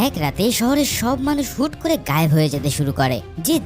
এক রাতে শহরের সব মানুষ হুট করে গায়েব হয়ে যেতে শুরু করে।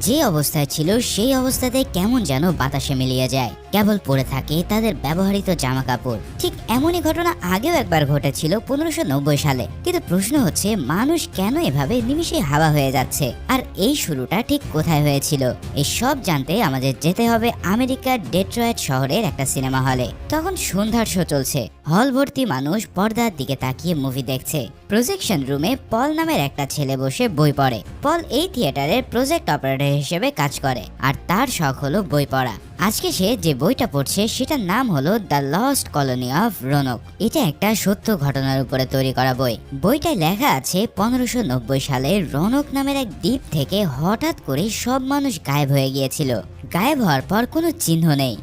যে অবস্থায় ছিল সেই অবস্থাতে কেমন যেন বাতাসে মিলিয়ে যায়। কেবল পড়ে থাকে তাদের ব্যবহৃত জামা কাপড়। ঠিক এমনই ঘটনা আগেও একবার ঘটেছিল 1590 সালে। কিন্তু প্রশ্ন হচ্ছে, মানুষ কেন এভাবে নিমিষে হাওয়া হয়ে যাচ্ছে, আর এই শুরুটা ঠিক কোথায় হয়েছিল? এই সব জানতে আমাদের যেতে হবে আমেরিকার ডেট্রয়েট শহরের একটা সিনেমা হলে। তখন সন্ধ্যার শো চলছে। হল ভর্তি মানুষ পর্দার দিকে তাকিয়ে মুভি দেখছে। প্রজেকশন রুমে পল নামের একটা ছেলে বসে বই পড়ে। পল এই থিয়েটারের প্রজেক্ট অপারেটর হিসেবে কাজ করে, আর তার শখ হলো বই পড়া। আজকে সে যে বইটা পড়ছে সেটার নাম হলো দ্য লস্ট কলোনি অফ রোনক। এটা একটা সত্য ঘটনার উপরে তৈরি করা বই। বইটায় লেখা আছে 1590 সালে রোনক নামের এক দ্বীপ থেকে হঠাৎ করে সব মানুষ গায়েব হয়ে গিয়েছিল। গায়েব হওয়ার পর কোনো চিহ্ন নেই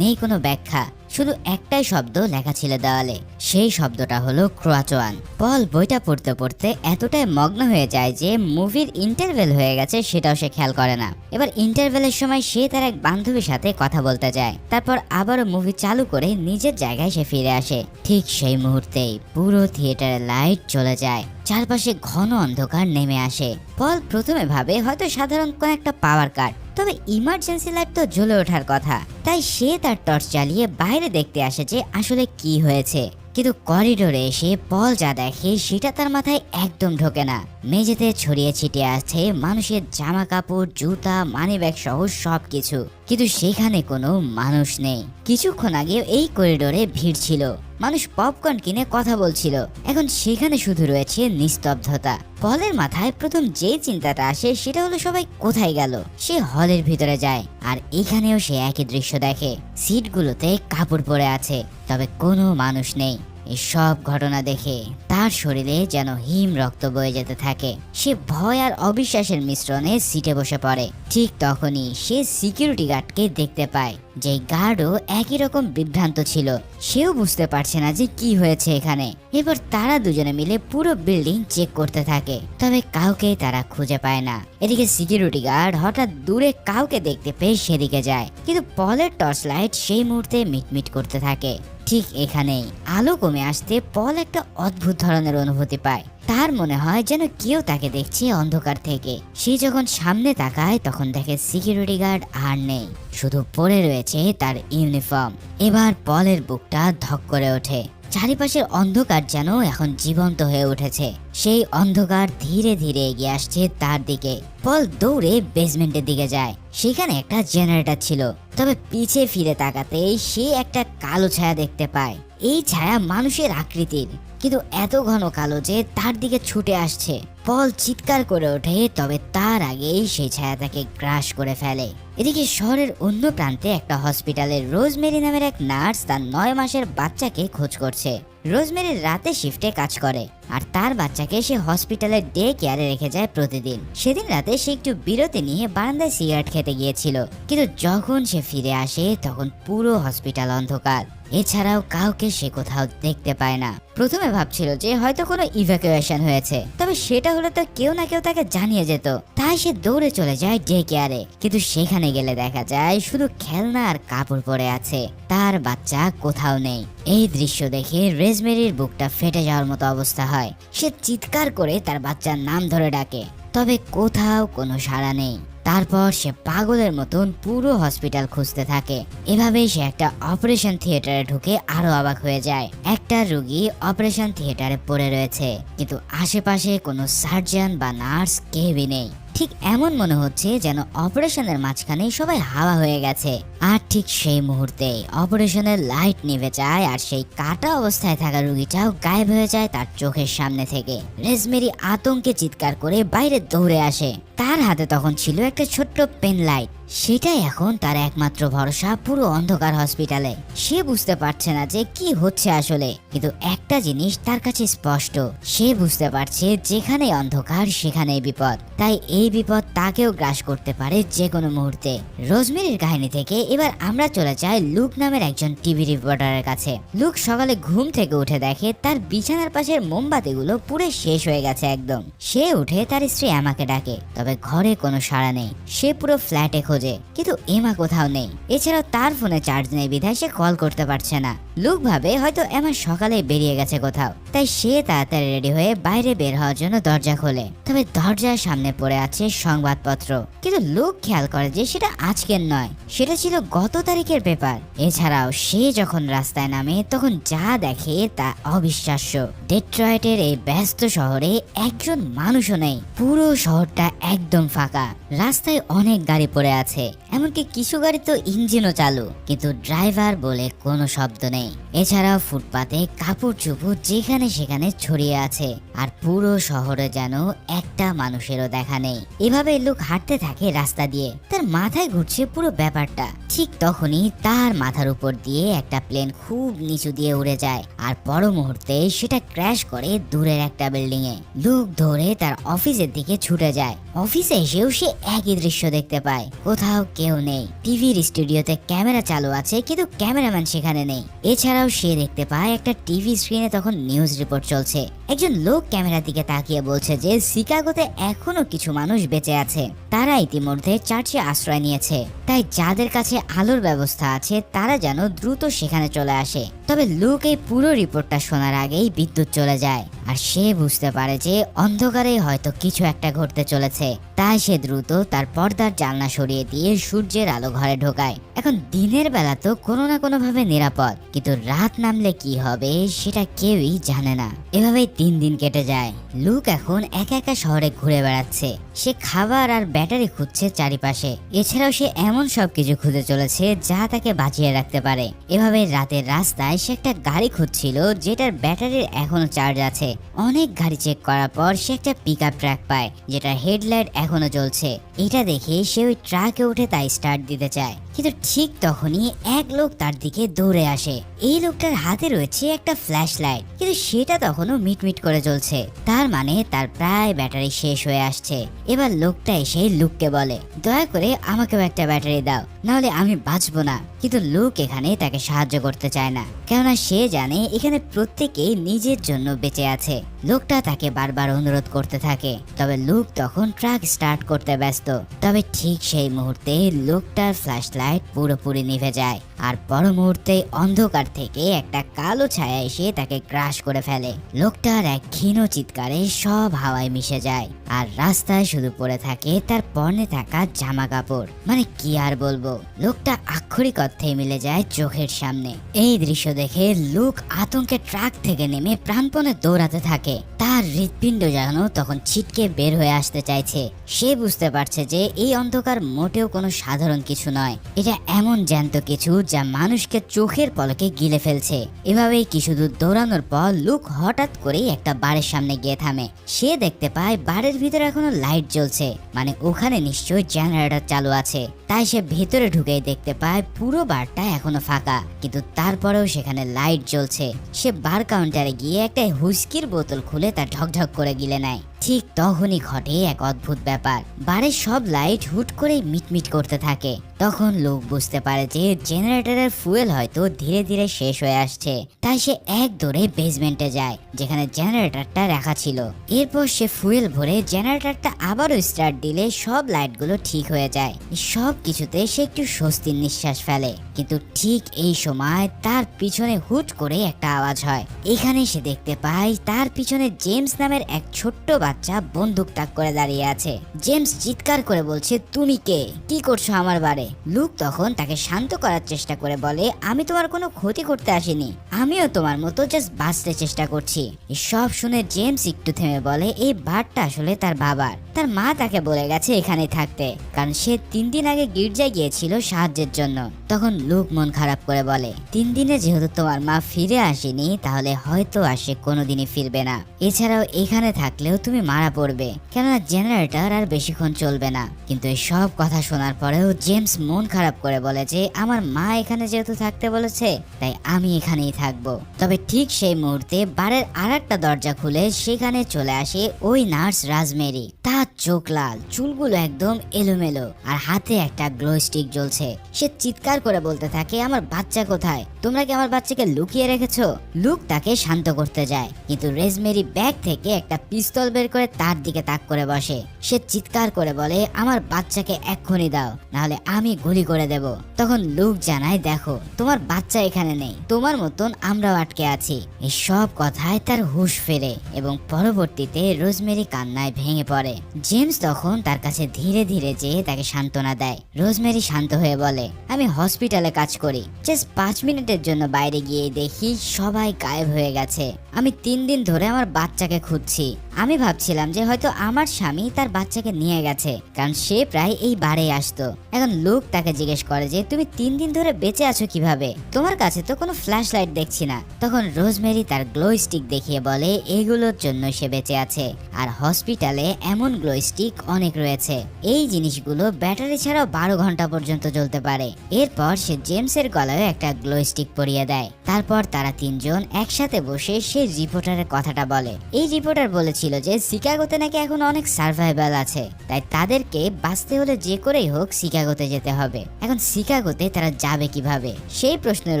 কোনো ব্যাখ্যা, শুধু একটাই শব্দ লেখা ছিল দেওয়ালে। সেই শব্দটা হলো ক্রোয়াচোয়ান। পল বইটা পড়তে পড়তে এতটাই মগ্ন হয়ে যায় যে মুভির ইন্টারভেল হয়ে গেছে সেটাও সে খেয়াল করে না। এবার ইন্টারভেলের সময় সে তার এক বান্ধবীর সাথে কথা বলতে যায়। তারপর আবারও মুভি চালু করে নিজের জায়গায় সে ফিরে আসে। ঠিক সেই মুহূর্তেই পুরো থিয়েটারের লাইট চলে যায়, চারপাশে ঘন অন্ধকার নেমে আসে। পল প্রথমে ভাবে হয়তো সাধারণ কোন একটা পাওয়ার কাট, তবে ইমার্জেন্সি লাইট তো জ্বলে ওঠার কথা। তাই সে তার টর্চ চালিয়ে বাইরে দেখতে আসে যে আসলে কি হয়েছে। কিন্তু করিডোরে এসে পল যা দেখে সেটা তার মাথায় একদম ঢোকে না। মেঝেতে ছড়িয়ে ছিটিয়ে আছে মানুষের জামা কাপড়, জুতা, মানিব্যাগ সহ সবকিছু, কিন্তু সেখানে কোনো মানুষ নেই। কিছুক্ষণ আগেও এই করিডোরে ভিড় ছিল, মানুষ পপকর্ন কিনে কথা বলছিল। এখন সেখানে শুধু রয়েছে নিস্তব্ধতা। পলের মাথায় প্রথম যে চিন্তাটা আসে সেটা হলো সবাই কোথায় গেল। সে হলের ভিতরে যায়, আর এখানেও সে একই দৃশ্য দেখে। সিটগুলোতে কাপড় পরে আছে, তবে কোনো মানুষ নেই। এই সব ঘটনা দেখে তার শরীরে যেন হিম রক্ত বয়ে যেতে থাকে। সে ভয় আর অবিশ্বাসের মিশ্রণে সিটে বসে পড়ে। ঠিক তখনই সে সিকিউরিটি গার্ডকে দেখতে পায়, যে গার্ডও একই রকম বিভ্রান্ত ছিল। সেও বুঝতে পারছে না যে কি হয়েছে এখানে। এরপর তারা দুজনে মিলে পুরো বিল্ডিং চেক করতে থাকে, তবে কাউকে তারা খুঁজে পায় না। এদিকে সিকিউরিটি গার্ড হঠাৎ দূরে কাউকে দেখতে পেয়ে সেদিকে যায়, কিন্তু পলের টর্চ লাইট সেই মুহূর্তে মিটমিট করতে থাকে। ঠিক এখানেই আলো কমে আসতে পল একটা অদ্ভুত ধরনের অনুভূতি পায়। তার মনে হয় যেন কেউ তাকে দেখছে অন্ধকার থেকে। সে যখন সামনে তাকায় তখন দেখে সিকিউরিটি গার্ড আর নেই, শুধু পড়ে রয়েছে তার ইউনিফর্ম। এবার পলের বুকটা ধক করে ওঠে। চারিপাশের অন্ধকার যেন এখন জীবন্ত হয়ে উঠেছে। সেই অন্ধকার ধীরে ধীরে এগিয়ে আসছে তার দিকে। পল দৌড়ে বেসমেন্টের দিকে যায়। সেখানে একটা জেনারেটর ছিল, তবে পিছে ফিরে তাকাতেই সে একটা কালো ছায়া দেখতে পায়। এই ছায়া মানুষের আকৃতির, কিন্তু এত ঘন কালো যে তার দিকে ছুটে আসছে। পল চিৎকার করে ওঠে, তবে তার আগেই সেই ছায়া তাকে গ্রাস করে ফেলে। এদিকে শহরের অন্য প্রান্তে একটা হসপিটালের রোজমেরি নামের এক নার্স তার 9 মাসের বাচ্চাকে খোঁজ করছে। রোজমেরি রাতে শিফটে কাজ করে, আর তার বাচ্চাকে সে হসপিটালের ডে কেয়ারে রেখে যায় প্রতিদিন। সেদিন রাতে সে একটু বিরতি নিয়ে বারান্দায় সিগারেট খেতে গিয়েছিল, কিন্তু যখন সে ফিরে আসে তখন পুরো হসপিটাল অন্ধকার। এছাড়াও কাউকে সে কোথাও দেখতে পায় না। প্রথমে ভাবছিল যে হয়তো কোনো ইভ্যাকুয়েশন হয়েছে, তবে সেটা হলে তো কেউ না কেউ তাকে জানিয়ে যেত। তাই সে দৌড়ে চলে যায় ডে কেয়ারে, কিন্তু সেখানে গেলে দেখা যায় শুধু খেলনা আর কাপড় পরে আছে, তার বাচ্চা কোথাও নেই। এই দৃশ্য দেখে রোজমেরির বুকটা ফেটে যাওয়ার মতো অবস্থা হয়। সে চিৎকার করে তার বাচ্চার নাম ধরে ডাকে, তবে কোথাও কোনো সাড়া নেই। তারপর সে পাগলের মতন পুরো হসপিটাল খুঁজতে থাকে। এভাবেই সে একটা অপারেশন থিয়েটারে ঢুকে আরো অবাক হয়ে যায়। একটা রোগী অপারেশন থিয়েটারে পড়ে রয়েছে, কিন্তু আশেপাশে কোনো সার্জন বা নার্স কেউই নেই। ঠিক এমন মনে হচ্ছে যেন অপারেশনের মাঝখানে সবাই হাওয়া হয়ে গেছে। আর ঠিক সেই মুহূর্তে অপারেশনের লাইট নিভে যায়, আর সেই কাটা অবস্থায় থাকা রোগীটাও গায়েব হয়ে যায় তার চোখের সামনে থেকে। রোজমেরি আতঙ্কে চিৎকার করে বাইরে দৌড়ে আসে। তার হাতে তখন ছিল একটা ছোট্ট পেন লাইট। সেটাই এখন তার একমাত্র ভরসা পুরো অন্ধকার হসপিটালে। সে বুঝতে পারছে না যে কি হচ্ছে আসলে, কিন্তু একটা জিনিস তার কাছে স্পষ্ট। সে বুঝতে পারছে যেখানে অন্ধকার সেখানেই বিপদ। তাই এই বিপদ তাকেও গ্রাস করতে পারে যে কোনো মুহূর্তে। রোজমেরির কাহিনী থেকে এবার আমরা চলে যাই লুক নামের একজন টিভি রিপোর্টারের কাছে। লুক সকালে ঘুম থেকে উঠে দেখে তার বিছানার পাশের মোমবাতিগুলো পুরো শেষ হয়ে গেছে একদম। সে উঠে তার স্ত্রী এমাকে ডাকে, তবে ঘরে কোনো সাড়া নেই। সে পুরো ফ্ল্যাটে খোঁজে, কিন্তু এমা কোথাও নেই। এছাড়াও তার ফোনে চার্জ নেই বিধায় সে কল করতে পারছে না। লুক ভাবে হয়তো এমা সকালে বেরিয়ে গেছে কোথাও, তাই সে তাড়াতাড়ি রেডি হয়ে বাইরে বের হওয়ার জন্য দরজা খোলে। তবে দরজার সামনে পড়ে আছে সংবাদপত্র, কিন্তু লুক খেয়াল করে যে সেটা আজকের নয়, সেটা ছিল গত তারিখের পেপার। এছাড়াও সে যখন রাস্তায় নামে তখন যা দেখে তা অবিশ্বাস্য। ডেট্রয়েটের এই ব্যস্ত শহরে একজন মানুষও নেই, পুরো শহরটা একদম ফাঁকা। রাস্তায় অনেক গাড়ি পড়ে আছে, এমনকি কিছু গাড়ি তো ইঞ্জিনও চালু, কিন্তু ড্রাইভার বলে কোনো শব্দ নেই। এছাড়াও ফুটপাতে কাপড় চোপড় যেখানে সেখানে ছড়িয়ে আছে, আর পুরো শহরে যেন একটা মানুষেরও দেখা নেই। এভাবে লোক হাঁটতে থাকে রাস্তা দিয়ে, তার মাথায় ঘুরছে পুরো ব্যাপারটা। ঠিক তখনই তার মাথার উপর দিয়ে একটা প্লেন খুব নিচু দিয়ে উড়ে যায়, আর পর মুহূর্তে সেটা ক্র্যাশ করে দূরের একটা বিল্ডিং এ। লোক ধরে তার অফিসের দিকে ছুটে যায়। অফিসে এসেও সে একই দৃশ্য দেখতে পায়, কোথাও কেউ নেই। টিভির স্টুডিওতে ক্যামেরা চালু আছে, কিন্তু ক্যামেরাম্যান সেখানে নেই। এছাড়াও সে দেখতে পায় একটা টিভি স্ক্রিনে তখন নিউজ রিপোর্ট চলছে। একজন লোক ক্যামেরার দিকে তাকিয়ে বলছে যে শিকাগোতে এখনো কিছু মানুষ বেঁচে আছে, তারা ইতিমধ্যে চার্চে আশ্রয় নিয়েছে, তাই যাদের কাছে আলোর ব্যবস্থা আছে তারা যেন দ্রুত সেখানে চলে আসে। তবে লুক এই পুরো রিপোর্টটা শোনার আগেই বিদ্যুৎ চলে যায়, আর সে বুঝতে পারে যে অন্ধকারে হয়তো কিছু একটা ঘটতে চলেছে। তাই সে দ্রুত তার পর্দার জানলা সরিয়ে দিয়ে সূর্যের আলো ঘরে ঢোকায়। এখন দিনের বেলা তো কোনো না কোনো ভাবে নিরাপদ, কিন্তু রাত নামলে কি হবে সেটা কেউই জানে না। এভাবেই 3 দিন কেটে যায়। লুক এখন একা একা শহরে ঘুরে বেড়াচ্ছে। সে খাবার আর ব্যাটারি খুঁজছে চারিপাশে। এছাড়াও সে এমন সবকিছু খুঁজে চলেছে যা তাকে বাঁচিয়ে রাখতে পারে। এভাবে রাতের রাস্তায় সে একটা গাড়ি খুঁজছিল যেটার ব্যাটারির এখনো চার্জ আছে। অনেক গাড়ি চেক করার পর সে একটা পিকআপ ট্রাক পায় যেটা হেডলাইট এখনো জ্বলছে। এটা দেখে সে ওই ট্রাকে উঠে তাই স্টার্ট দিতে চায়, কিন্তু ঠিক তখনই এক লোক তার দিকে দৌড়ে আসে। এই লোকটার হাতে রয়েছে একটা ফ্ল্যাশ লাইট, কিন্তু সেটা তখনও মিটমিট করে জ্বলছে। তার মানে তার প্রায় ব্যাটারি শেষ হয়ে আসছে। এবার লোকটা এসে লুককে বলে, দয়া করে আমাকেও একটা ব্যাটারি দাও, নাহলে আমি বাঁচবো না। কিন্তু লুক এখানে তাকে সাহায্য করতে চায় না, কেননা সে জানে এখানে প্রত্যেকেই নিজের জন্য বেঁচে আছে। লোকটা তাকে বারবার অনুরোধ করতে থাকে, তবে লুক তখন ট্রাক স্টার্ট করতে ব্যস্ত। তবে ঠিক সেই মুহূর্তে লোকটার ফ্ল্যাশ লাইট পুরোপুরি নিভে যায়, আর পর মুহূর্তে অন্ধকার থেকে একটা কালো ছায়া এসে তাকে গ্রাস করে ফেলে। লোকটার এক ক্ষীণ চিৎকারে সব হাওয়ায় মিশে যায়, আর রাস্তায় শুধু পড়ে থাকে তার পরনে থাকা জামা কাপড়। মানে কি আর বলবো, লোকটা আক্ষরিক অর্থে মিলে যায় চোখের সামনে। এই দৃশ্য দেখে লুক আতঙ্কে ট্রাক থেকে নেমে প্রাণপণে দৌড়াতে থাকে। তার হৃৎপিণ্ড যেন তখন ছিটকে বের হয়ে আসতে চাইছে। সে বুঝতে পারছে যে এই অন্ধকার মোটেও কোনো সাধারণ কিছু নয়, এটা এমন জ্যান্ত কিছু যা মানুষকে চোখের পলকে গিলে ফেলছে। এভাবেই কিছু দূর দৌড়ানোর পর লুক হঠাৎ করেই একটা বারের সামনে গিয়ে থামে। সে দেখতে পায় বারের ভিতরে এখনো লাইট জ্বলছে, মানে ওখানে নিশ্চয়ই জেনারেটর চালু আছে। তাই সে ভেতরে ঢুকেই দেখতে পায় পুরো বারটা এখনো ফাঁকা, কিন্তু তারপরেও সেখানে লাইট জ্বলছে। সে বার কাউন্টারে গিয়ে একটা হুইস্কির বোতল খুলে তা ঢকঢক করে গিলে নেয়। ঠিক তখনই ঘটে এক অদ্ভুত ব্যাপার, বারের সব লাইট হুট করে মিটমিট করতে থাকে। তখন লোক বুঝতে পারে যে জেনারেটরের ফুয়েল হয়তো ধীরে ধীরে শেষ হয়ে আসছে। তাই সে এক দৌড়ে বেসমেন্টে যায় যেখানে জেনারেটরটা রাখা ছিল। এরপর সে ফুয়েল ভরে জেনারেটরটা আবারও স্টার্ট দিলে সব লাইটগুলো ঠিক হয়ে যায়। সব কিছুতে সে একটু স্বস্তির নিঃশ্বাস ফেলে, কিন্তু ঠিক এই সময় তার পিছনে হুট করে একটা আওয়াজ হয়। এখানে সে দেখতে পায় তার পিছনে জেমস নামের এক ছোট্ট বাচ্চা বন্দুক তাক করে দাঁড়িয়ে আছে। জেমস চিৎকার করে বলছে, তুমি কে, কি করছো আমার বারে? লুক তখন তাকে শান্ত করার চেষ্টা করে বলে, আমি তোমার কোনো ক্ষতি করতে আসিনি, আমিও তোমার মতো জাস্ট বাঁচতে চেষ্টা করছি। সব শুনে জেমস একটু থেমে বলে, এই বারটা আসলে তার বাবার। তার মা তাকে বলে গেছে এখানে থাকতে, কারণ সে 3 দিন আগে গির্জায় গিয়েছিল সাহায্যের জন্য। তখন লুক মন খারাপ করে বলে, 3 দিনে যেহেতু তোমার মা ফিরে আসেনি, তাহলে হয়তো আর সে কোনোদিনই ফিরবে না। এছাড়াও এখানে থাকলেও তুমি মারা পড়বে, কেননা জেনারেটর আর বেশিক্ষণ চলবে না। কিন্তু এই সব কথা শোনার পরেও জেমস মন খারাপ করে বলে যে আমার মা এখানে যেহেতু থাকতে বলেছে, তাই আমি এখানেই থাকবো। তবে ঠিক সেই মুহূর্তে বারের আরেকটা দরজা খুলে সেখানে চলে আসে ওই নার্স রাজমেরি। তার চোখ লাল, চুলগুলো একদম এলোমেলো, আর হাতে একটা গ্লো স্টিক জ্বলছে। সে চিৎকার করে বলতে থাকে, আমার বাচ্চা কোথায়? তোমরা কি আমার বাচ্চাকে লুকিয়ে রেখেছো? লুক তাকে শান্ত করতে যায়, কিন্তু রোজমেরি ব্যাগ থেকে একটা পিস্তল বের করে তার দিকে তাক করে বসে। সে চিৎকার করে বলে, আমার বাচ্চাকে এক্ষুনি দাও, নাহলে আমি গুলি করে দেব। তখন লুক জানায়, দেখো তোমার বাচ্চা এখানে নেই, তোমার মতন আমরাও আটকে আছি। এই সব কথায় তার হুঁশ ফেরে এবং পরবর্তীতে রোজমেরি কান্নায় ভেঙে পড়ে। জেমস তখন তার কাছে ধীরে ধীরে যেয়ে তাকে সান্ত্বনা দেয়। রোজমেরি শান্ত হয়ে বলে, আমি হসপিটালে কাজ করি, জাস্ট 5 মিনিটের জন্য বাইরে গিয়ে দেখি সবাই গায়েব হয়ে গেছে। আমি 3 দিন ধরে আমার বাচ্চাকে খুঁজছি। আমি ভাবছিলাম যে হয়তো আমার স্বামী তার বাচ্চাকে নিয়ে গেছে, কারণ সে প্রায় এই বারে আসতো। এখন লুক তাকে জিজ্ঞেস করে যে তুমি 3 দিন ধরে বেঁচে আছো কিভাবে? তোমার কাছে তো কোনো ফ্ল্যাশ লাইট দেখছি না। তখন রোজমেরি তার গ্লো স্টিক দেখিয়ে বলে, এগুলোর জন্য সে বেঁচে আছে, আর হসপিটালে এমন গ্লো স্টিক অনেক রয়েছে। এই জিনিসগুলো ব্যাটারি ছাড়াও 12 ঘন্টা পর্যন্ত জ্বলতে পারে। এরপর সে জেমসের গলায় একটা গ্লো স্টিক পরিয়ে দেয়। তারপর তারা 3 জন একসাথে বসে সেই রিপোর্টারের কথাটা বলে। এই রিপোর্টার বলেছিল যে শিকাগোতে নাকি এখন অনেক সার্ভাইভাল আছে, তাই তাদেরকে বাঁচতে হলে যে করেই হোক শিকাগোতে যেতে হবে। এখন শিকাগোতে তারা যাবে কিভাবে? সেই প্রশ্নের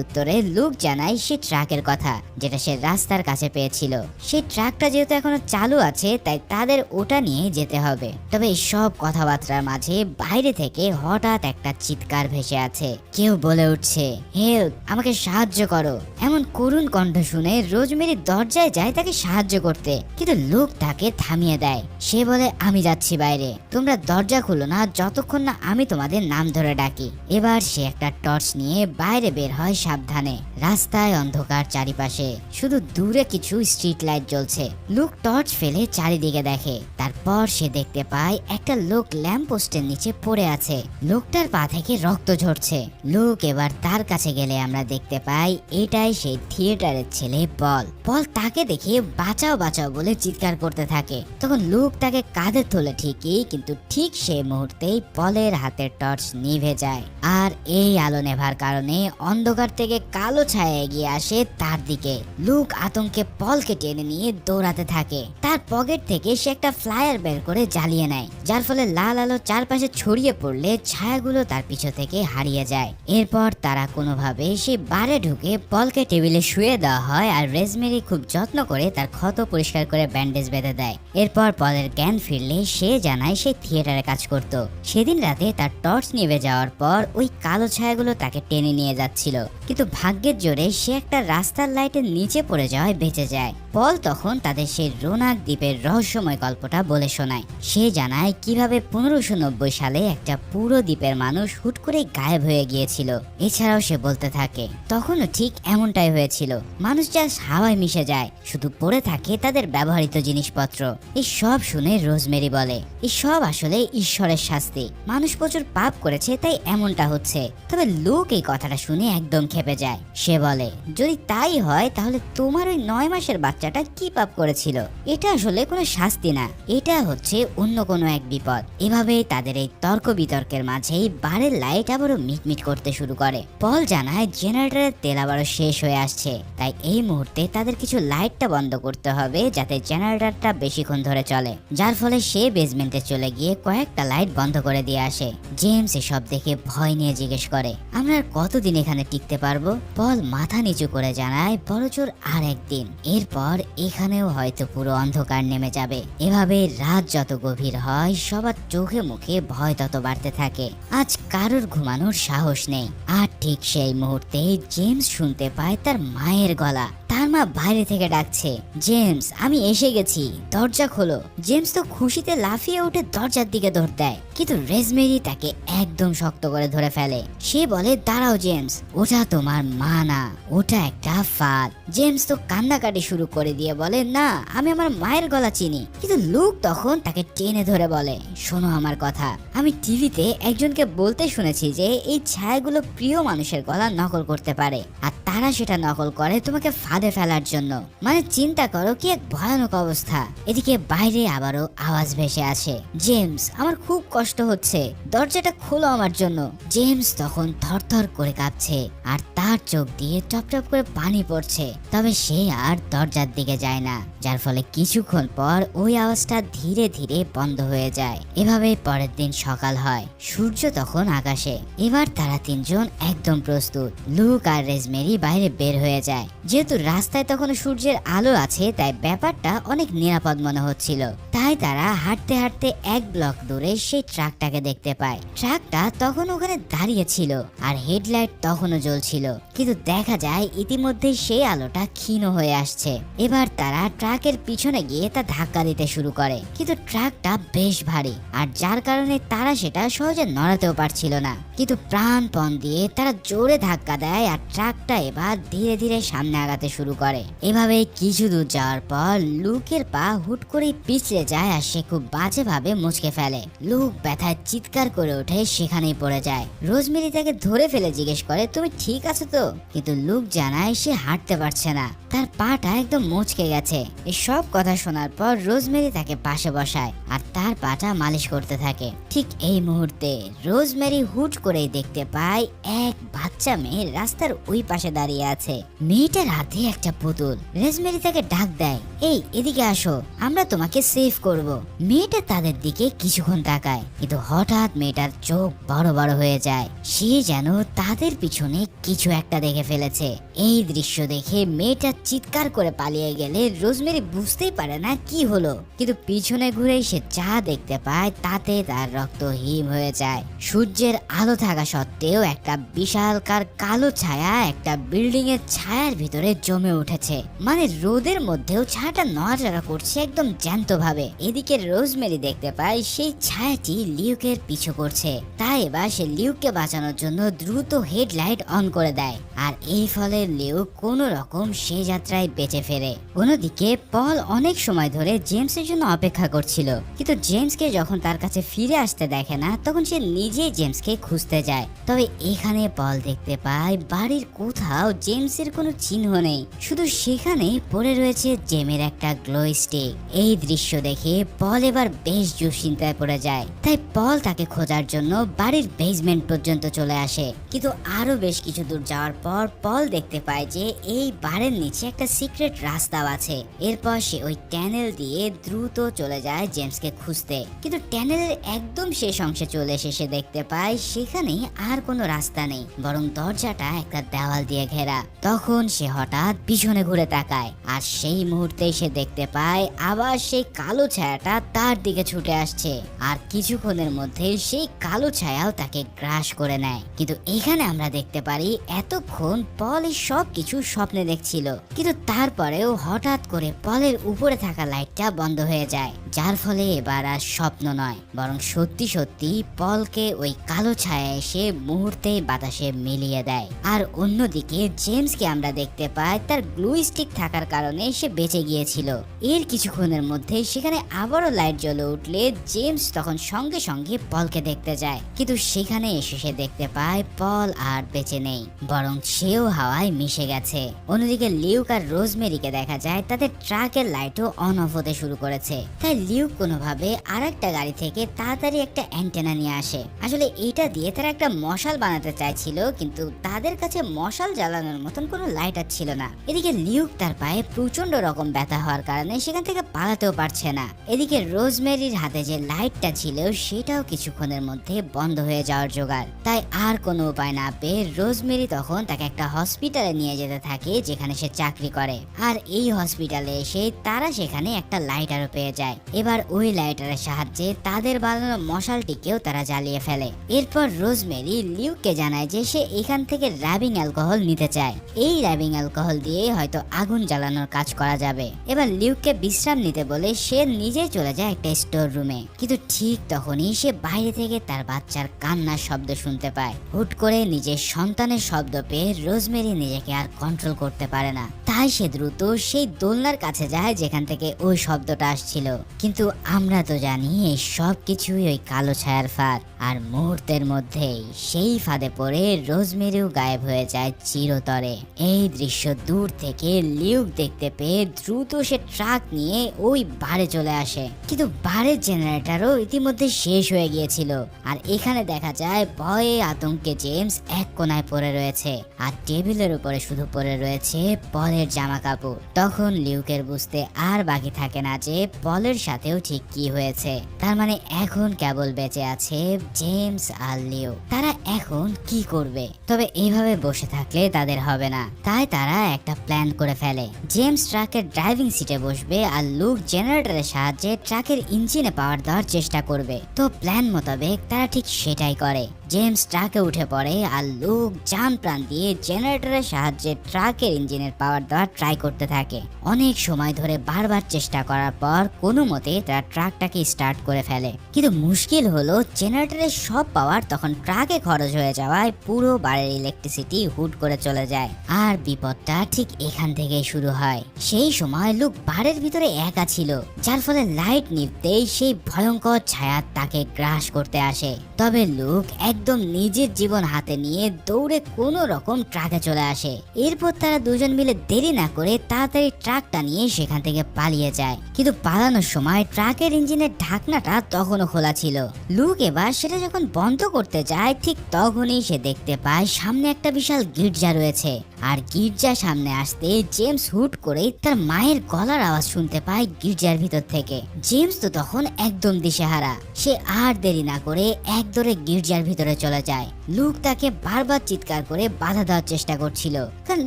উত্তরে লুক জানায় সে ট্রাকের কথা, যেটা সে রাস্তার কাছে পেয়েছিল। সেই ট্রাকটা যেহেতু এখনো চালু আছে, তাই তাদের ওটা নিয়ে যেতে হবে। তবে এই সব কথাবার্তার মাঝে বাইরে থেকে হঠাৎ একটা চিৎকার ভেসে আছে। কেউ বলে উঠছে, হেল্প, আমাকে সাহায্য করো। এমন করুণ কণ্ঠ শুনে রোজমেরি দরজায় যায় তাকে সাহায্য করতে, কিন্তু লুক তাকে থামিয়ে দেয়। সে বলে, আমি যাচ্ছি বাইরে, তোমরা দরজা খুলো না যতক্ষণ না আমি তোমাদের নাম ধরে ডাকি। এবার সে একটা টর্চ নিয়ে বাইরে বের হয় সাবধানে। রাস্তায় অন্ধকার চারিপাশে, শুধু দূরে কিছু স্ট্রিট লাইট জ্বলছে। লুক টর্চ ফেলে চারিদিকে দেখে। তারপর সে দেখতে পায় একটা লোক ল্যাম্প পোস্টের নিচে পড়ে আছে। লোকটার পা থেকে রক্ত ঝরছে। লুক এবার তার কাছে গেলে আমরা দেখতে পাই এটাই সেই থিয়েটারের ছেলে পল। পল তাকে দেখে বাঁচাও বাঁচাও বলে চিৎকার করতে থাকে। তখন লুক তাকে কাঁধে তোলে ঠিকই, কিন্তু ঠিক সেই মুহূর্তেই পলের হাতের টর্চ নিভে যায়। আর এই আলো নেভার কারণে অন্ধকার থেকে কালো ছায়া এগিয়ে আসে তার দিকে। লুক আতঙ্কে পলকে টেনে নিয়ে দৌড়াতে থাকে। তার পকেট থেকে সে একটা ফ্লায়ার বের করে জ্বালিয়ে নেয়, যার ফলে লাল আলো চারপাশে ছড়িয়ে পড়লে ছায়াগুলো তার পিছু থেকে হারিয়ে যায়। এরপর তারা কোনোভাবে সেই বারে ঢুকে পলকে টেবিলে শুয়ে দেওয়া হয়, আর রোজমেরি খুব যত্ন করে তার ক্ষত পরিষ্কার করে ব্যান্ডেজ বেঁধে দেয়। এরপর পলের জ্ঞান ফিরলে সে জানায় সে থিয়েটারে কাজ করত। সেদিন রাতে তার টর্চ নিভে যাওয়ার পর ওই কালো ছায়াগুলো তাকে টেনে নিয়ে যাচ্ছিল, কিন্তু ভাগ্যের জোরে সে একটা রাস্তার লাইটের নিচে পড়ে যাওয়ায় বেঁচে যায়। পল তখন তাদের সেই রোনাক দ্বীপের রহস্যময় গল্পটা বলে শোনায়। সে জানায় কিভাবে 1590 সালে একটা পুরো দ্বীপের মানুষ হুট করে গায়েব হয়ে গিয়েছিল। এছাড়াও সে বলতে থাকে তখনও ঠিক এমনটাই হয়েছিল, মানুষ যা হাওয়ায় মিশে যায়, শুধু পড়ে থাকে তাদের ব্যবহৃত জিনিসপত্র। এই সব শুনে রোজমেরি বলে, এই সব আসলে ঈশ্বরের শাস্তি, মানুষ প্রচুর পাপ করেছে তাই এমনটা হচ্ছে। তবে লুক এই কথাটা শুনে একদম ক্ষেপে যায়। সে বলে, যদি তাই হয় তাহলে তোমার ওই 9 মাসের বাচ্চাটা কি পাপ করেছিল? এটা আসলে কোনো শাস্তি না, এটা হচ্ছে অন্য কোনো এক বিপদ। এভাবেই তাদের এই তর্ক বিতর্কের মাঝেই বারের লাইট আবারও মিটমিট করতে শুরু করে। পল জানায় জেনারেটরের তেল আবারও শেষ হয়ে আসছে, তাই এই মুহূর্তে তাদের কিছু লাইটটা বন্ধ করতে হবে যাতে জেনারেটরটা বেশিক্ষণ ধরে চলে। যার ফলে সে বেসমেন্টে চলে গিয়ে কয়েকটা লাইট বন্ধ করে দিয়ে আসে। জেমস এসব দেখে ভয় নিয়ে জিজ্ঞেস করে, আমরা আর কতদিন এখানে টিকতে পারবো? পল মাথা নিচু করে জানায়, বড়জোর আর একদিন। এরপর এখানেও হয়তো পুরো অন্ধকার নেমে যাবে। এভাবে রাত যত গভীর হয় সবার চোখে মুখে ভয় তত বাড়তে থাকে। আজ কারোর ঘুমানোর সাহস নেই। আর ঠিক সেই মুহূর্তে জেমস শুনতে পায় তার মায়ের গলা। তার মা বাইরে থেকে ডাকছে, জেমস, আমি এসে গেছি, দরজা খোলো। জেমস তো খুশিতে লাফিয়ে উঠে দরজার দিকে দৌড় দেয়, কিন্তু রোজমেরি তাকে একদম শক্ত করে ধরে ফেলে। সে বলে, দাঁড়াও জেমস, ওটা তোমার মা না, ওটা একটা ফাঁদ। জেমস তো কান্নাকাটি শুরু করে দিয়ে বলে, না, আমি আমার মায়ের গলা চিনি। কিন্তু লুক তখন তাকে টেনে ধরে বলে, শোনো আমার কথা, আমি টিভিতে একজনকে বলতে শুনেছি যে এই ছায়াগুলো প্রিয় মানুষের গলা নকল করতে পারে, আর তারা সেটা নকল করে তোমাকে ফাঁদে ফেলার ফেলার জন্য। মানে চিন্তা করো কি এক ভয়ানক অবস্থা। এদিকে বাইরে আবারও আওয়াজ ভেসে আসে, জেমস আমার খুব কষ্ট হচ্ছে, দরজাটা খোলো আমার জন্য। জেমস তখন থরথর করে কাঁপছে আর তার চোখ দিয়ে টপ টপ করে পানি পড়ছে, তবে সে আর দরজার দিকে যায় না, যার ফলে কিছুক্ষণ পর ওই আওয়াজটা ধীরে ধীরে বন্ধ হয়ে যায়। এভাবে পরের দিন সকাল হয়, সূর্য তখন আকাশে। এবার তারা তিনজন একদম প্রস্তুত। লুক আর রোজমেরি বাইরে বের হয়ে যায়। যেহেতু রাস্তায় তখন সূর্যের আলো আছে তাই ব্যাপারটা অনেক নিরাপদ মনে হচ্ছিল। তাই তারা হাঁটতে হাঁটতে এক ব্লক দূরে সেই ট্রাকটাকে দেখতে পায়। ট্রাকটা তখন ওখানে দাঁড়িয়ে ছিল আর হেডলাইট তখনও জ্বলছিল, কিন্তু দেখা যায় ইতিমধ্যে সেই আলোটা ক্ষীণ হয়ে আসছে। এবার তারা ট্রাকের পিছনে গিয়ে তা ধাক্কা দিতে শুরু করে, কিন্তু ট্রাকটা বেশ ভারী আর যার কারণে তারা সেটা সহজে নড়াতেও পারছিল না। কিন্তু প্রাণপণ দিয়ে তারা জোরে ধাক্কা দেয় আর ট্রাকটা এবার ধীরে ধীরে সামনে আগাতে শুরু করে। এভাবে কিছু দূর যাওয়ার পর লুকের পা হুট করে পিছলে যায় আর সে খুব বাজেভাবে মুচকে ফেলে। লুক ব্যথায় চিৎকার করে ওঠে, সেখানেই পড়ে যায়। রোজমেরি তাকে ধরে ফেলে জিজ্ঞেস করে তুমি ঠিক আছো তো, কিন্তু লুক জানায় সে হাঁটতে পারছে না, তার পাটা একদম মুচকে গেছে। এই সব কথা শোনার পর রোজমেরি তাকে পাশে বসায় আর তার পাটা মালিশ করতে থাকে। ঠিক এই মুহূর্তে রোজমেরি হুট করেই দেখতে পায় এক বাচ্চা মেয়ে রাস্তার ওই পাশে দাঁড়িয়ে আছে। মেয়েটার হাতে একটা পুতুল। রোজমেরি তাকে ডাক দেয়, এই এদিকে আসো, আমরা তোমাকে সেভ করব। মেয়েটা তাদের দিকে কিছুক্ষণ তাকায়, কিন্তু হঠাৎ মেয়েটার চোখ বড় বড় হয়ে যায়। সে যেন তাদের পিছনে কিছু একটা দেখে ফেলেছে। এই দৃশ্য দেখে মেয়েটা চিৎকার করে পালিয়ে গেলে রোজমেরি বুঝতেই পারে না কি হলো, কিন্তু পিছনে ঘুরে সে যা দেখতে পায় তাতে তার রক্ত হিম হয়ে যায়। সূর্যের আলো থাকা সত্ত্বেও একটা বিশালকার কালো ছায়া একটা বিল্ডিং এর ছায়ার ভিতরে জমে উঠেছে। মানে রোদের মধ্যেও ছায়াটা নড়াচড়া করছে একদম জ্যান্ত ভাবে। এদিকে রোজমেরি দেখতে পায় সেই ছায়াটি লিউকের পিছু করছে, তাই এবার সে লিউককে বাঁচানোর জন্য দ্রুত হেডলাইট অন করে দেয় আর এই ফলে লিউক কোন রকম সে যাত্রায় বেঁচে ফেরে। অন্যদিকে পল অনেক সময় ধরে জেমসের জন্য অপেক্ষা করছিল, কিন্তু জেমসকে যখন তার কাছে ফিরে আসতে দেখে না তখন সে নিজেই জেমসকে খুঁজতে যায়। তবে এখানে পল দেখতে পায় বাড়ির কোথাও জেমসের কোনো চিহ্ন নেই, শুধু সেখানে পড়ে রয়েছে জেমের একটা গ্লো স্টিক। এই দৃশ্য দেখে পল এবার বেশ দুশ্চিন্তায় পড়ে যায়, তাই পল তাকে খোঁজার জন্য বাড়ির বেসমেন্ট পর্যন্ত চলে আসে। কিন্তু আরো বেশ কিছু দূর যাওয়ার পর পল দেখতে পায় যে এই বাড়ির নিচে একটা সিক্রেট রাস্তাও আছে। এরপর সে ওই ট্যানেল দিয়ে দ্রুত চলে যায় জেমসকে খুঁজতে, কিন্তু ট্যানেলের একদম শেষ অংশে চলে এসে সে দেখতে পায় সেখানে আর কোনো রাস্তা নেই, বরং দরজাটা একটা দেওয়াল দিয়ে ঘেরা। তখন সে হঠাৎ পিছনে ঘুরে তাকায় আর সেই মুহূর্তে সে দেখতে পায় আবার সেই কালো ছায়াটা তার দিকে ছুটে আসছে আর কিছুক্ষণের মধ্যে সেই কালো ছায়াও তাকে গ্রাস করে নেয়। কিন্তু এখানে আমরা দেখতে পারি এতক্ষণ পল এই সব কিছু স্বপ্নে দেখছিল, কিন্তু তারপরেও হঠাৎ করে পলের উপরে থাকা লাইটটা বন্ধ হয়ে যায়, যার ফলে এবার আর স্বপ্ন নয় বরং সত্যি সত্যি পলকে ওই কালো ছায়া এসে মুহূর্তেই বাতাসে মিলিয়ে দেয়। আর অন্যদিকে জেমসকে আমরা দেখতে পাই তার গ্লু স্টিক থাকার কারণে সে বেঁচে গিয়েছিল। এর কিছুক্ষণের মধ্যে সেখানে আবারও লাইট জ্বলে উঠলে জেমস তখন সঙ্গে সঙ্গে পলকে দেখতে যায়, কিন্তু সেখানে এসে সে দেখতে পায় পল আর বেঁচে নেই, বরং সেও হাওয়ায় মিশে গেছে। অন্যদিকে লিউক আর রোজমেরিকে দেখা যায় তাদের ট্রাকের লাইটও অন অফ হতে শুরু করেছে, তাই লিউক কোনোভাবে আরেকটা গাড়ি থেকে তাড়াতাড়ি একটা অ্যান্টেনা নিয়ে আসে। আসলে এটা দিয়ে তারা একটা মশাল বানাতে চাইছিল, কিন্তু তাদের কাছে মশাল জ্বালানোর মতন কোনো লাইটার ছিল না। এদিকে লিউক তার পায়ে প্রচন্ড রকম ব্যথা হওয়ার কারণে সেখান থেকে পালাতেও পারছে না। এদিকে রোজমেরির হাতে যে লাইটটা ছিল সেটাও কিছুক্ষণের মধ্যে বন্ধ হয়ে যাওয়ার জোগাড়, তাই আর কোনো উপায় না পেয়ে রোজমেরি তখন তাকে একটা হসপিটালে নিয়ে যেতে থাকে যেখানে সে চাকরি করে। আর এই হসপিটালে এসে তারা সেখানে একটা লাইটারও পেয়ে যায়। এবার ওই লাইটারের সাহায্যে তাদের বানানো মশালটিকেও তারা জ্বালিয়ে ফেলে। এরপর রোজমেরি লিউককে জানায় যে সে এখান থেকে র্যাবিং অ্যালকোহল নিতে চায়, এই র্যাবিং অ্যালকোহল দিয়ে হয়তো আগুন জ্বালানোর কাজ করা যাবে। এবার লিউককে বিশ্রাম নিতে বলে সে নিজে চলে যায় একটা স্টোর রুমে, কিন্তু ঠিক তখনই সে বাইরে থেকে তার বাচ্চার কান্নার শব্দ শুনতে পায়। হুট করে নিজের সন্তানের শব্দ পেয়ে রোজমেরি নিজেকে আর কন্ট্রোল করতে পারে না, তাই সে দ্রুত সেই দোলনার কাছে যায় যেখান থেকে ওই শব্দটা আসছিল। কিন্তু আমরা তো জানি এই সব কিছুই ওই কালো ছায়ার ফাঁদ। আর মুহূর্তের মধ্যেই সেই ফাঁদে পড়ে রোজমেরিও গায়েব হয়ে যায় চিরতরে। এই দৃশ্য দূর থেকে লিউক দেখতে পেয়ে দ্রুত সে ট্রাক নিয়ে ওই বারে চলে আসে, কিন্তু বারের জেনারেটরও ইতিমধ্যে শেষ হয়ে গিয়েছিল। আর এখানে দেখা যায় ভয়ে আতঙ্কে জেমস এক কোনায় পড়ে রয়েছে, আর টেবিলের উপরে শুধু পড়ে রয়েছে পলের জামা কাপড়। তখন লিউকের বুঝতে আর বাকি থাকে না যে পলের সাথেও ঠিক কি হয়েছে। তার মানে এখন কেবল বেঁচে আছে জেমস আর লিউ। তারা এখন কি করবে? তবে এইভাবে বসে থাকলে তাদের হবে না, তাই তারা একটা প্ল্যান করে ফেলে। জেমস ট্রাকের ড্রাইভিং সিটে বসবে আর লুক জেনারেটরের সাহায্যে ট্রাকের ইঞ্জিনে পাওয়ার দেওয়ার চেষ্টা করবে। তো প্ল্যান মোতাবেক তারা ঠিক সেটাই করে। জেমস ট্রাকে উঠে পড়ে আর লুক জান প্রাণ দিয়ে জেনারেটরের সাহায্যে ট্রাকের ইঞ্জিনের পাওয়ার দেওয়ার ট্রাই করতে থাকে। অনেক সময় ধরে বারবার চেষ্টা করার পর কোনো মতে তারা ট্রাকটাকে স্টার্ট করে ফেলে, কিন্তু মুশকিল হলো জেনারেটরের সব পাওয়ার তখন ট্রাকে খরচ হয়ে যাওয়ায় পুরো বাড়ির ইলেকট্রিসিটি হুট করে চলে যায়। আর বিপদটা ঠিক এখান থেকেই শুরু হয়। সেই সময় লুক বাড়ির ভিতরে একা ছিল, যার ফলে লাইট নিভতেই সেই ভয়ঙ্কর ছায়া তাকে গ্রাস করতে আসে। তবে লুক একদম নিজের জীবন হাতে নিয়ে দৌড়ে কোনো রকম ট্রাকে চলে আসে। এরপর তারা দুজন মিলে দেরি না করে তাড়াতাড়ি ট্রাকটা নিয়ে সেখান থেকে পালিয়ে যায়, কিন্তু পালানোর সময় ট্রাকের ইঞ্জিনের ঢাকনাটা তখনও খোলা ছিল। লুক এবার সেটা যখন বন্ধ করতে যায় ঠিক তখনই সে দেখতে পায় সামনে একটা বিশাল গির্জা রয়েছে। আর গির্জার সামনে আসতে জেমস হুট করে তার মায়ের গলার আওয়াজ শুনতে পায় গির্জার ভিতর থেকে। জেমস তো তখন একদম দিশেহারা, সে আর দেরি না করে এক দৌড়ে গির্জার ভিতরে চলে যায়। লুক তাকে বারবার চিৎকার করে বাধা দেওয়ার চেষ্টা করছিল, কারণ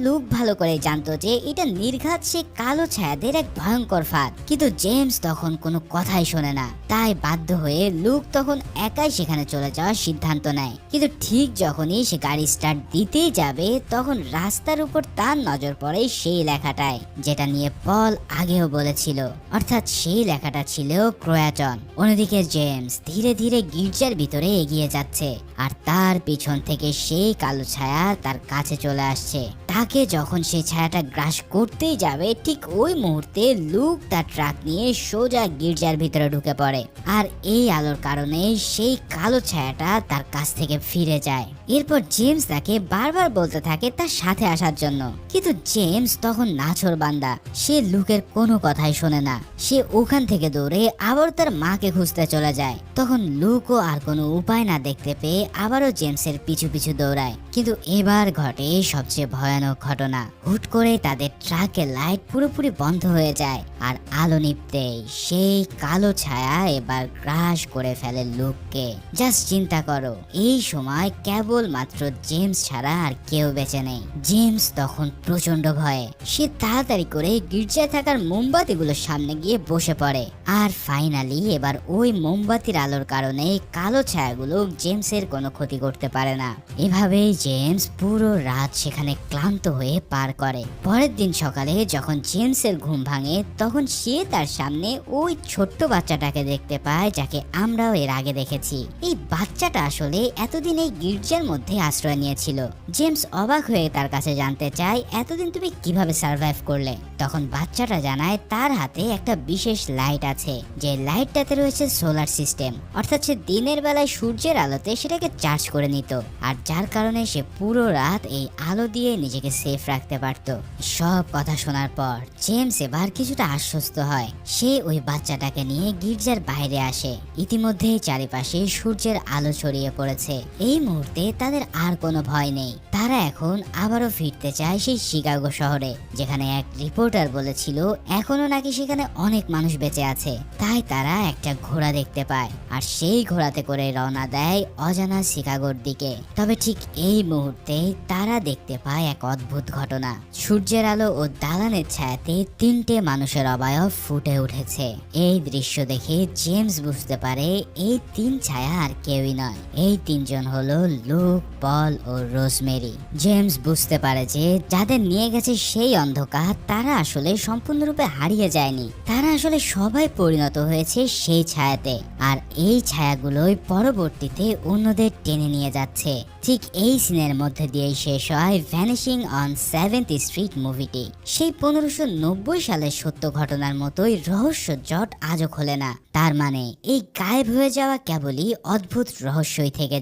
লুক ভালো করে জানতো যে এটা নির্ঘাত সে কালো ছায়াদের এক ভয়ঙ্কর ফাঁদ। কিন্তু জেমস তখন কোনো কথাই শোনে না, তাই বাধ্য হয়ে লুক তখন একাই সেখানে চলে যাওয়ার সিদ্ধান্ত নেয়। কিন্তু ঠিক যখনই সে গাড়ি স্টার্ট দিতেই যাবে তখন রাস্তার উপর তার নজর পড়ে সেই লেখাটায়, যেটা নিয়ে পল আগেও বলেছিল, অর্থাৎ সেই লেখাটা ছিল ক্রোয়াটন। অন্যদিকে জেমস ধীরে ধীরে গির্জার ভিতরে এগিয়ে যাচ্ছে, আর তার পিছন থেকে সেই কালো ছায়া তার কাছে চলে আসছে। তাকে যখন সেই ছায়াটা গ্রাস করতেই যাবে ঠিক ওই মুহূর্তে লুক তার ট্রাক নিয়ে সোজা গির্জার ভিতরে ঢুকে পড়ে, আর এই আলোর কারণে সেই কালো ছায়াটা তার কাছ থেকে ফিরে যায়। এরপর জেমস তাকে বারবার বলতে থাকে তার সাথে আসার জন্য, কিন্তু জেমস তখন নাছোড়বান্দা, সে লুকের কোনো কথাই শোনে না। সে ওখান থেকে দৌড়ে আবার তার মাকে খুঁজতে চলে যায়। তখন লুকও আর কোনো উপায় না দেখতে পেয়ে আবারও জেমসের পিছু পিছু দৌড়ায়, কিন্তু এবার ঘটে সবচেয়ে ভয়ানক ঘটনা। হুট করে তাদের ট্রাকের লাইট পুরোপুরি বন্ধ হয়ে যায়, আর আলো নিভতেই সেই কালো ছায়া এবার গ্রাস করে ফেলে লুককে। জাস্ট চিন্তা করো, এই সময় কেবল মাত্র জেমস ছাড়া আর কেউ বেঁচে নেই। জেমস তখন প্রচন্ড ভয়ে সে তাড়াতাড়ি করে গির্জায় থাকার মোমবাতিগুলোর সামনে গিয়ে বসে পড়ে। আর ফাইনালি এবার ওই মোমবাতির আলোর কারণে কালো ছায়াগুলো জেমসের কোনো ক্ষতি করতে পারে না। এভাবেই জেমস পুরো রাত সেখানে ক্লান্ত হয়ে পার করে। পরের দিন সকালে যখন জেমসের ঘুম ভাঙে তখন সে তার সামনে ওই ছোট্ট বাচ্চাটাকে দেখতে পায়, যাকে আমরাও এর আগে দেখেছি। এই বাচ্চাটা আসলে এতদিন এই গির্জার মধ্যে আশ্রয় নিয়েছিল। জেমস অবাক হয়ে তার কাছে জানতে চায়, এতদিন তুমি কিভাবে সার্ভাইভ করলে? তখন বাচ্চাটা জানায় তার হাতে একটা বিশেষ লাইট আছে, যে লাইটটাতে রয়েছে সোলার সিস্টেম, অর্থাৎ সে দিনের বেলায় সূর্যের আলোতে সেটাকে চার্জ করে নিত, আর যার কারণে সে পুরো রাত এই আলো দিয়ে নিজেকে সেফ রাখতে পারত। সব কথা শোনার পর জেমস এবার কিছুটা আশ্বস্ত হয়। সে ওই বাচ্চাটাকে নিয়ে গির্জার বাইরে আসে। ইতিমধ্যেই চারিপাশে সূর্যের আলো ছড়িয়ে পড়েছে। এই মুহূর্তে তাদের আর কোনো ভয় নেই। তারা এখন আবারও ফিরতে চায় সেই শিকাগো শহরে, যেখানে এক রিপোর্টার বলেছিল এখনো নাকি সেখানে অনেক মানুষ বেঁচে আছে। তাই তারা একটা ঘোড়া দেখতে পায়, আর সেই ঘোড়াতে করে রওনা দেয় অজানা শিকাগোর দিকে। তবে ঠিক এই মুহূর্তে তারা দেখতে পায় এক অদ্ভুত ঘটনা। সূর্যের আলো ও দালানের ছায়াতে তিনটে মানুষের অবয়ব ফুটে উঠেছে। এই দৃশ্য দেখে জেমস বুঝতে পারে এই তিন ছায়া আর কেউই নয়, এই তিনজন হলো লুক, ব্রুক, পল ও রোজমেরি। জেমস বুঝতে পারে যে যাদের নিয়ে গেছে সেই অন্ধকার তারা আসলে সম্পূর্ণরূপে হারিয়ে যায়নি, তারা আসলে সবাই পরিণত হয়েছে সেই ছায়াতে, আর এই ছায়াগুলোই পরবর্তীতে অন্যদের টেনে নিয়ে যাচ্ছে। ঠিক এই সিনের মধ্যে দিয়েই শেষ হয় ভ্যানিশিং অন 7th স্ট্রিট মুভিটি। সেই 1590 সালের সত্য ঘটনার মতোই রহস্য জট আজও খোলে না। তার মানে এই গায়েব হয়ে যাওয়া কেবলই অদ্ভুত রহস্যই থেকে